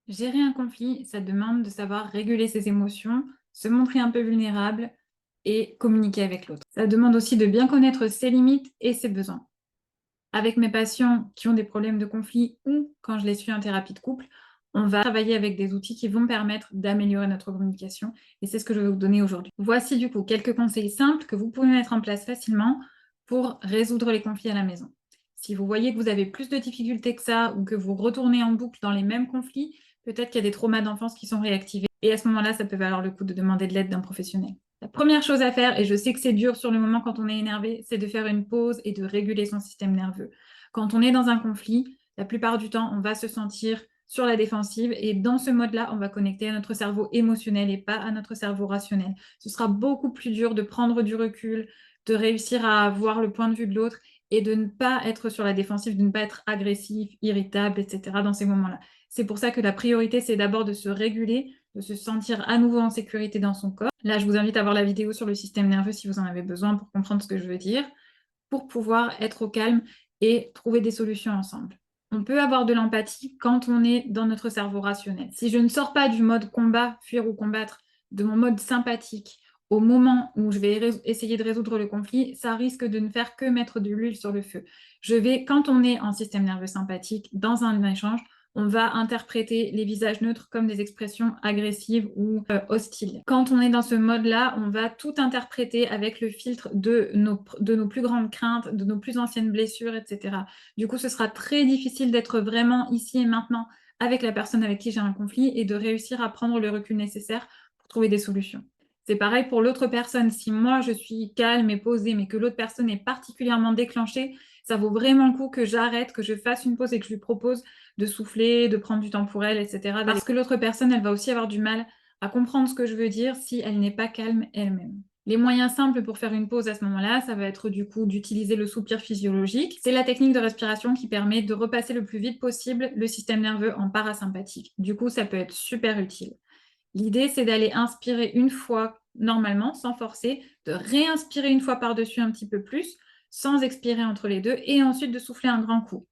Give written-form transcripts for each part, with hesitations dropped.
Gérer un conflit, ça demande de savoir réguler ses émotions, se montrer un peu vulnérable et communiquer avec l'autre. Ça demande aussi de bien connaître ses limites et ses besoins. Avec mes patients qui ont des problèmes de conflit ou quand je les suis en thérapie de couple, on va travailler avec des outils qui vont permettre d'améliorer notre communication et c'est ce que je vais vous donner aujourd'hui. Voici du coup quelques conseils simples que vous pouvez mettre en place facilement pour résoudre les conflits à la maison. Si vous voyez que vous avez plus de difficultés que ça ou que vous retournez en boucle dans les mêmes conflits, peut-être qu'il y a des traumas d'enfance qui sont réactivés et à ce moment-là, ça peut valoir le coup de demander de l'aide d'un professionnel. La première chose à faire, et je sais que c'est dur sur le moment quand on est énervé, c'est de faire une pause et de réguler son système nerveux. Quand on est dans un conflit, la plupart du temps, on va se sentir sur la défensive et dans ce mode-là, on va connecter à notre cerveau émotionnel et pas à notre cerveau rationnel. Ce sera beaucoup plus dur de prendre du recul, de réussir à voir le point de vue de l'autre et de ne pas être sur la défensive, de ne pas être agressif, irritable, etc. dans ces moments-là. C'est pour ça que la priorité, c'est d'abord de se réguler, de se sentir à nouveau en sécurité dans son corps. Là, je vous invite à voir la vidéo sur le système nerveux si vous en avez besoin pour comprendre ce que je veux dire, pour pouvoir être au calme et trouver des solutions ensemble. On peut avoir de l'empathie quand on est dans notre cerveau rationnel. Si je ne sors pas du mode combat, fuir ou combattre, de mon mode sympathique, au moment où je vais essayer de résoudre le conflit, ça risque de ne faire que mettre de l'huile sur le feu. Quand on est en système nerveux sympathique, dans un échange, on va interpréter les visages neutres comme des expressions agressives ou hostiles. Quand on est dans ce mode-là, on va tout interpréter avec le filtre de nos plus grandes craintes, de nos plus anciennes blessures, etc. Du coup, ce sera très difficile d'être vraiment ici et maintenant avec la personne avec qui j'ai un conflit et de réussir à prendre le recul nécessaire pour trouver des solutions. C'est pareil pour l'autre personne. Si moi, je suis calme et posée, mais que l'autre personne est particulièrement déclenchée, ça vaut vraiment le coup que j'arrête, que je fasse une pause et que je lui propose de souffler, de prendre du temps pour elle, etc. Parce que l'autre personne, elle va aussi avoir du mal à comprendre ce que je veux dire si elle n'est pas calme elle-même. Les moyens simples pour faire une pause à ce moment-là, ça va être du coup d'utiliser le soupir physiologique. C'est la technique de respiration qui permet de repasser le plus vite possible le système nerveux en parasympathique. Du coup, ça peut être super utile. L'idée, c'est d'aller inspirer une fois normalement, sans forcer, de réinspirer une fois par-dessus un petit peu plus, sans expirer entre les deux, et ensuite de souffler un grand coup.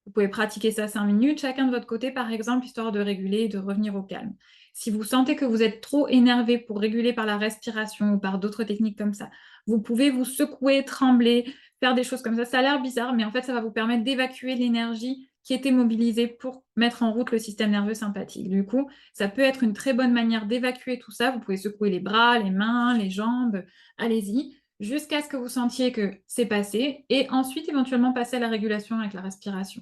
Vous pouvez pratiquer ça 5 minutes, chacun de votre côté, par exemple, histoire de réguler et de revenir au calme. Si vous sentez que vous êtes trop énervé pour réguler par la respiration ou par d'autres techniques comme ça, vous pouvez vous secouer, trembler, faire des choses comme ça. Ça a l'air bizarre, mais en fait, ça va vous permettre d'évacuer l'énergie qui était mobilisée pour mettre en route le système nerveux sympathique. Du coup, ça peut être une très bonne manière d'évacuer tout ça. Vous pouvez secouer les bras, les mains, les jambes. Allez-y jusqu'à ce que vous sentiez que c'est passé et ensuite éventuellement passer à la régulation avec la respiration.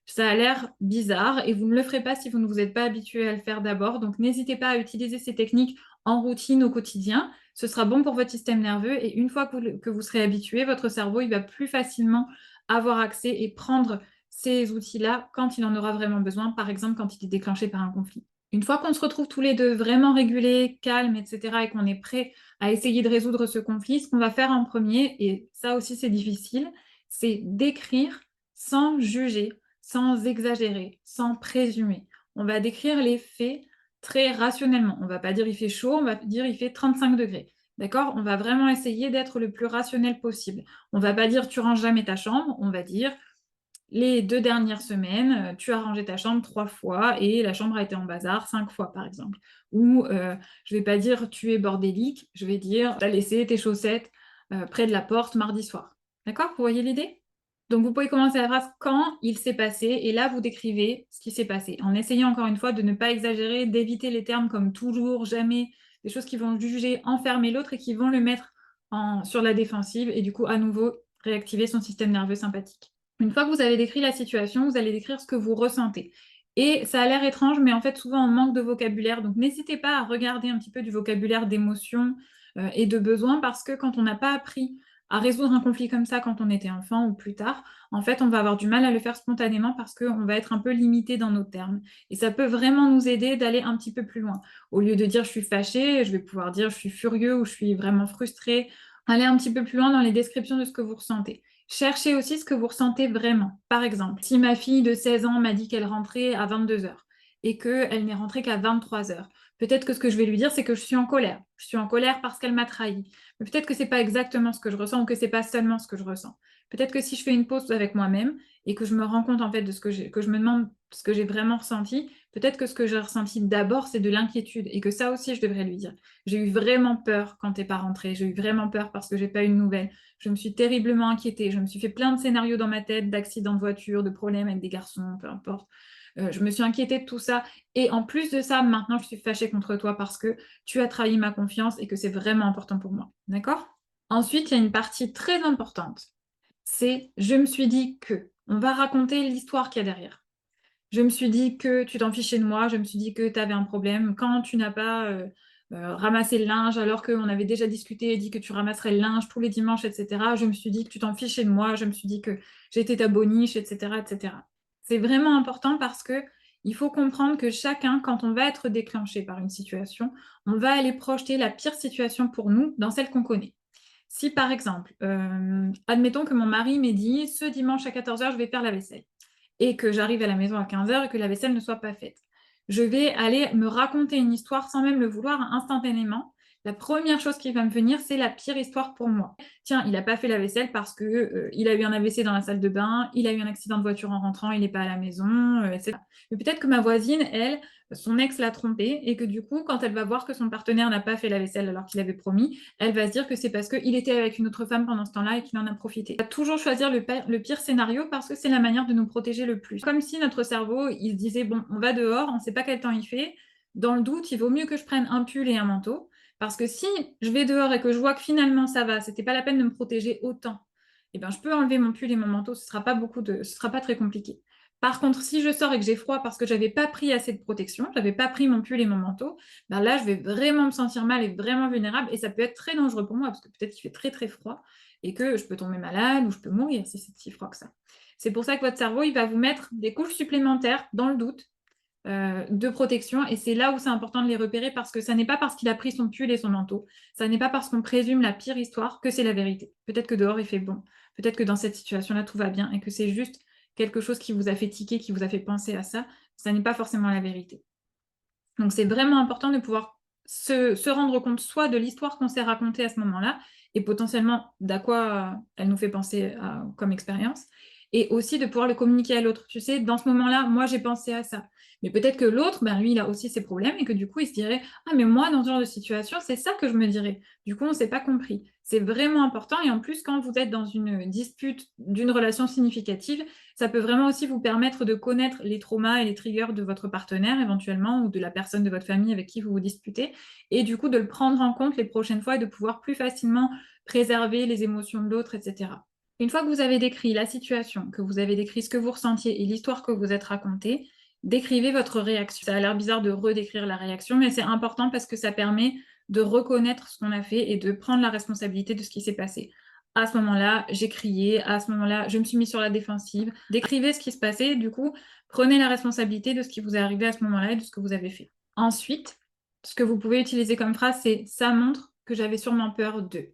Ça a l'air bizarre et vous ne le ferez pas si vous ne vous êtes pas habitué à le faire d'abord. Donc, n'hésitez pas à utiliser ces techniques en routine au quotidien. Ce sera bon pour votre système nerveux et une fois que vous serez habitué, votre cerveau il va plus facilement avoir accès et prendre ces outils-là quand il en aura vraiment besoin, par exemple quand il est déclenché par un conflit. Une fois qu'on se retrouve tous les deux vraiment régulés, calmes, etc., et qu'on est prêt à essayer de résoudre ce conflit, ce qu'on va faire en premier, et ça aussi c'est difficile, c'est d'écrire sans juger, sans exagérer, sans présumer. On va décrire les faits très rationnellement. On ne va pas dire il fait chaud, on va dire il fait 35 degrés. D'accord? On va vraiment essayer d'être le plus rationnel possible. On ne va pas dire tu ranges jamais ta chambre, on va dire les 2 dernières semaines, tu as rangé ta chambre 3 fois et la chambre a été en bazar 5 fois, par exemple. Ou je ne vais pas dire tu es bordélique, je vais dire tu as laissé tes chaussettes près de la porte mardi soir. D'accord? Vous voyez l'idée? Donc vous pouvez commencer la phrase quand il s'est passé et là vous décrivez ce qui s'est passé en essayant encore une fois de ne pas exagérer, d'éviter les termes comme toujours, jamais, des choses qui vont juger, enfermer l'autre et qui vont le mettre sur la défensive et du coup à nouveau réactiver son système nerveux sympathique. Une fois que vous avez décrit la situation, vous allez décrire ce que vous ressentez. Et ça a l'air étrange, mais en fait souvent on manque de vocabulaire, donc n'hésitez pas à regarder un petit peu du vocabulaire d'émotions et de besoins parce que quand on n'a pas appris à résoudre un conflit comme ça quand on était enfant ou plus tard, en fait, on va avoir du mal à le faire spontanément parce qu'on va être un peu limité dans nos termes. Et ça peut vraiment nous aider d'aller un petit peu plus loin. Au lieu de dire je suis fâchée, je vais pouvoir dire je suis furieux ou je suis vraiment frustrée. Aller un petit peu plus loin dans les descriptions de ce que vous ressentez. Cherchez aussi ce que vous ressentez vraiment. Par exemple, si ma fille de 16 ans m'a dit qu'elle rentrait à 22 heures et qu'elle n'est rentrée qu'à 23 heures, peut-être que ce que je vais lui dire, c'est que je suis en colère. Je suis en colère parce qu'elle m'a trahi. Mais peut-être que c'est pas exactement ce que je ressens ou que c'est pas seulement ce que je ressens. Peut-être que si je fais une pause avec moi-même et que je me rends compte en fait de que je me demande ce que j'ai vraiment ressenti, peut-être que ce que j'ai ressenti d'abord, c'est de l'inquiétude et que ça aussi, je devrais lui dire. J'ai eu vraiment peur quand t'es pas rentré, j'ai eu vraiment peur parce que j'ai pas eu de nouvelles. Je me suis terriblement inquiétée, je me suis fait plein de scénarios dans ma tête, d'accidents de voiture, de problèmes avec des garçons, peu importe. Je me suis inquiétée de tout ça. Et en plus de ça, maintenant, je suis fâchée contre toi parce que tu as trahi ma confiance et que c'est vraiment important pour moi. D'accord? Ensuite, il y a une partie très importante. C'est je me suis dit que. On va raconter l'histoire qu'il y a derrière. Je me suis dit que tu t'en fichais de moi, je me suis dit que tu avais un problème. Quand tu n'as pas ramassé le linge alors qu'on avait déjà discuté et dit que tu ramasserais le linge tous les dimanches, etc., je me suis dit que tu t'en fichais de moi, je me suis dit que j'étais ta boniche, etc., etc. C'est vraiment important parce que il faut comprendre que chacun, quand on va être déclenché par une situation, on va aller projeter la pire situation pour nous dans celle qu'on connaît. Si par exemple, admettons que mon mari m'ait dit ce dimanche à 14h, je vais faire la vaisselle et que j'arrive à la maison à 15h et que la vaisselle ne soit pas faite. Je vais aller me raconter une histoire sans même le vouloir instantanément. La première chose qui va me venir, c'est la pire histoire pour moi. Tiens, il n'a pas fait la vaisselle parce que il a eu un AVC dans la salle de bain, il a eu un accident de voiture en rentrant, il n'est pas à la maison, etc. Mais peut-être que ma voisine, elle, son ex l'a trompée et que du coup, quand elle va voir que son partenaire n'a pas fait la vaisselle alors qu'il avait promis, elle va se dire que c'est parce qu'il était avec une autre femme pendant ce temps-là et qu'il en a profité. On va toujours choisir le pire scénario parce que c'est la manière de nous protéger le plus. Comme si notre cerveau, il se disait, bon, on va dehors, on ne sait pas quel temps il fait, dans le doute, il vaut mieux que je prenne un pull et un manteau, parce que si je vais dehors et que je vois que finalement ça va, c'était pas la peine de me protéger autant, eh ben, je peux enlever mon pull et mon manteau, ce sera pas très compliqué. Par contre, si je sors et que j'ai froid parce que j'avais pas pris assez de protection, j'avais pas pris mon pull et mon manteau, ben là, je vais vraiment me sentir mal et vraiment vulnérable et ça peut être très dangereux pour moi parce que peut-être qu'il fait très très froid et que je peux tomber malade ou je peux mourir si c'est si froid que ça. C'est pour ça que votre cerveau, il va vous mettre des couches supplémentaires dans le doute de protection et c'est là où c'est important de les repérer parce que ça n'est pas parce qu'il a pris son pull et son manteau, ça n'est pas parce qu'on présume la pire histoire que c'est la vérité. Peut-être que dehors il fait bon, peut-être que dans cette situation-là tout va bien et que c'est juste quelque chose qui vous a fait tiquer, qui vous a fait penser à ça, ça n'est pas forcément la vérité. Donc c'est vraiment important de pouvoir se rendre compte soit de l'histoire qu'on s'est racontée à ce moment-là et potentiellement d'à quoi elle nous fait penser comme expérience et aussi de pouvoir le communiquer à l'autre. Tu sais, dans ce moment-là, moi j'ai pensé à ça. Mais peut-être que l'autre, ben, lui, il a aussi ses problèmes et que du coup, il se dirait ah, mais moi, dans ce genre de situation, c'est ça que je me dirais. Du coup, on ne s'est pas compris. C'est vraiment important. Et en plus, quand vous êtes dans une dispute d'une relation significative, ça peut vraiment aussi vous permettre de connaître les traumas et les triggers de votre partenaire éventuellement ou de la personne de votre famille avec qui vous vous disputez et du coup de le prendre en compte les prochaines fois et de pouvoir plus facilement préserver les émotions de l'autre, etc. Une fois que vous avez décrit la situation, que vous avez décrit ce que vous ressentiez et l'histoire que vous êtes racontée, décrivez votre réaction. Ça a l'air bizarre de redécrire la réaction, mais c'est important parce que ça permet de reconnaître ce qu'on a fait et de prendre la responsabilité de ce qui s'est passé. À ce moment-là, j'ai crié, à ce moment-là, je me suis mise sur la défensive. Décrivez ce qui se passait, du coup, prenez la responsabilité de ce qui vous est arrivé à ce moment-là et de ce que vous avez fait. Ensuite, ce que vous pouvez utiliser comme phrase, c'est « ça montre que j'avais sûrement peur de ».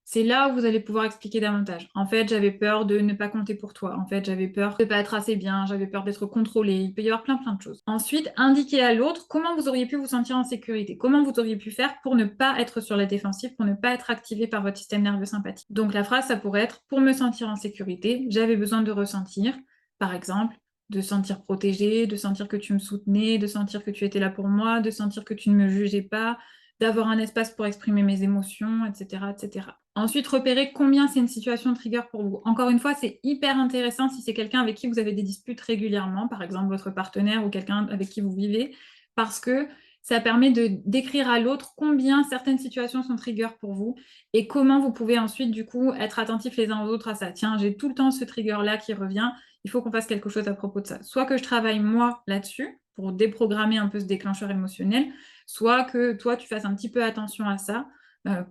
C'est là où vous allez pouvoir expliquer davantage. En fait, j'avais peur de ne pas compter pour toi. En fait, j'avais peur de ne pas être assez bien. J'avais peur d'être contrôlée. Il peut y avoir plein de choses. Ensuite, indiquez à l'autre comment vous auriez pu vous sentir en sécurité. Comment vous auriez pu faire pour ne pas être sur la défensive, pour ne pas être activé par votre système nerveux sympathique. Donc la phrase, ça pourrait être « pour me sentir en sécurité, j'avais besoin de ressentir, par exemple, de sentir protégée, de sentir que tu me soutenais, de sentir que tu étais là pour moi, de sentir que tu ne me jugeais pas, d'avoir un espace pour exprimer mes émotions, etc., etc. » Ensuite, repérez combien c'est une situation trigger pour vous. Encore une fois, c'est hyper intéressant si c'est quelqu'un avec qui vous avez des disputes régulièrement, par exemple votre partenaire ou quelqu'un avec qui vous vivez, parce que ça permet de décrire à l'autre combien certaines situations sont trigger pour vous et comment vous pouvez ensuite, du coup, être attentifs les uns aux autres à ça. Tiens, j'ai tout le temps ce trigger-là qui revient, il faut qu'on fasse quelque chose à propos de ça. Soit que je travaille moi là-dessus, pour déprogrammer un peu ce déclencheur émotionnel, soit que toi, tu fasses un petit peu attention à ça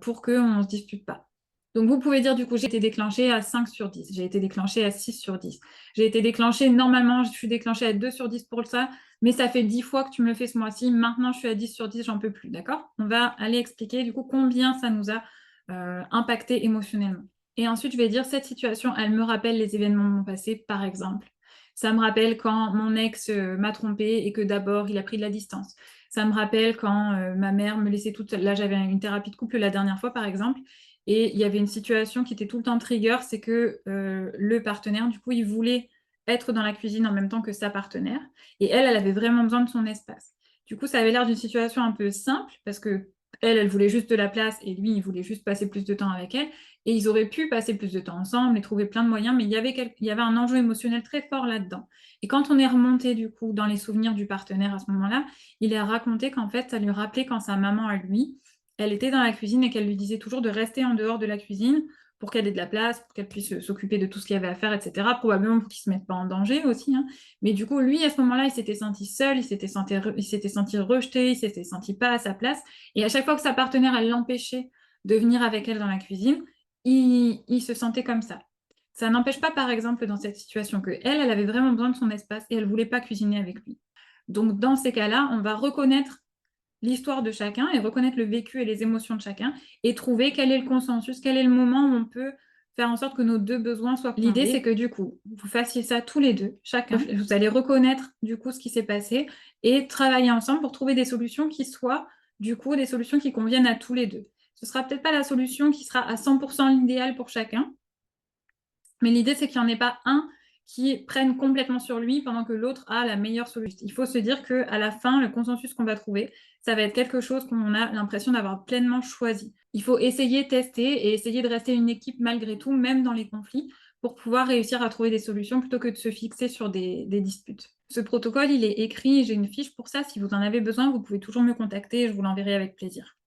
pour qu'on ne se dispute pas. Donc, vous pouvez dire, du coup, j'ai été déclenchée à 5 sur 10, j'ai été déclenchée à 6 sur 10. J'ai été déclenchée, normalement, je suis déclenchée à 2 sur 10 pour ça, mais ça fait 10 fois que tu me le fais ce mois-ci, maintenant je suis à 10 sur 10, j'en peux plus, d'accord? On va aller expliquer, du coup, combien ça nous a impacté émotionnellement. Et ensuite, je vais dire, cette situation, elle me rappelle les événements de mon passé, par exemple. Ça me rappelle quand mon ex m'a trompée et que d'abord, il a pris de la distance. Ça me rappelle quand ma mère me laissait toute... Là, j'avais une thérapie de couple la dernière fois, par exemple, Et il y avait une situation qui était tout le temps trigger, c'est que le partenaire, du coup, il voulait être dans la cuisine en même temps que sa partenaire. Et elle avait vraiment besoin de son espace. Du coup, ça avait l'air d'une situation un peu simple parce que elle voulait juste de la place et lui, il voulait juste passer plus de temps avec elle. Et ils auraient pu passer plus de temps ensemble et trouver plein de moyens, mais il y avait un enjeu émotionnel très fort là-dedans. Et quand on est remonté, du coup, dans les souvenirs du partenaire à ce moment-là, il a raconté qu'en fait, ça lui rappelait quand sa maman à lui, elle était dans la cuisine et qu'elle lui disait toujours de rester en dehors de la cuisine pour qu'elle ait de la place, pour qu'elle puisse s'occuper de tout ce qu'il y avait à faire, etc. Probablement pour qu'il ne se mette pas en danger aussi, hein. Mais du coup, lui, à ce moment-là, il s'était senti seul, il s'était senti rejeté, il s'était senti pas à sa place. Et à chaque fois que sa partenaire, elle l'empêchait de venir avec elle dans la cuisine, il se sentait comme ça. Ça n'empêche pas, par exemple, dans cette situation que elle avait vraiment besoin de son espace et elle voulait pas cuisiner avec lui. Donc, dans ces cas-là, on va reconnaître l'histoire de chacun et reconnaître le vécu et les émotions de chacun et trouver quel est le consensus, quel est le moment où on peut faire en sorte que nos deux besoins soient comblés. L'idée, c'est que du coup, vous fassiez ça tous les deux, chacun. Vous allez reconnaître du coup ce qui s'est passé et travailler ensemble pour trouver des solutions qui soient du coup des solutions qui conviennent à tous les deux. Ce sera peut-être pas la solution qui sera à 100% l'idéal pour chacun, mais l'idée, c'est qu'il n'y en ait pas un qui prenne complètement sur lui pendant que l'autre a la meilleure solution. Il faut se dire qu'à la fin, le consensus qu'on va trouver, ça va être quelque chose qu'on a l'impression d'avoir pleinement choisi. Il faut essayer, tester et essayer de rester une équipe malgré tout, même dans les conflits, pour pouvoir réussir à trouver des solutions plutôt que de se fixer sur des disputes. Ce protocole, il est écrit, j'ai une fiche pour ça. Si vous en avez besoin, vous pouvez toujours me contacter et je vous l'enverrai avec plaisir.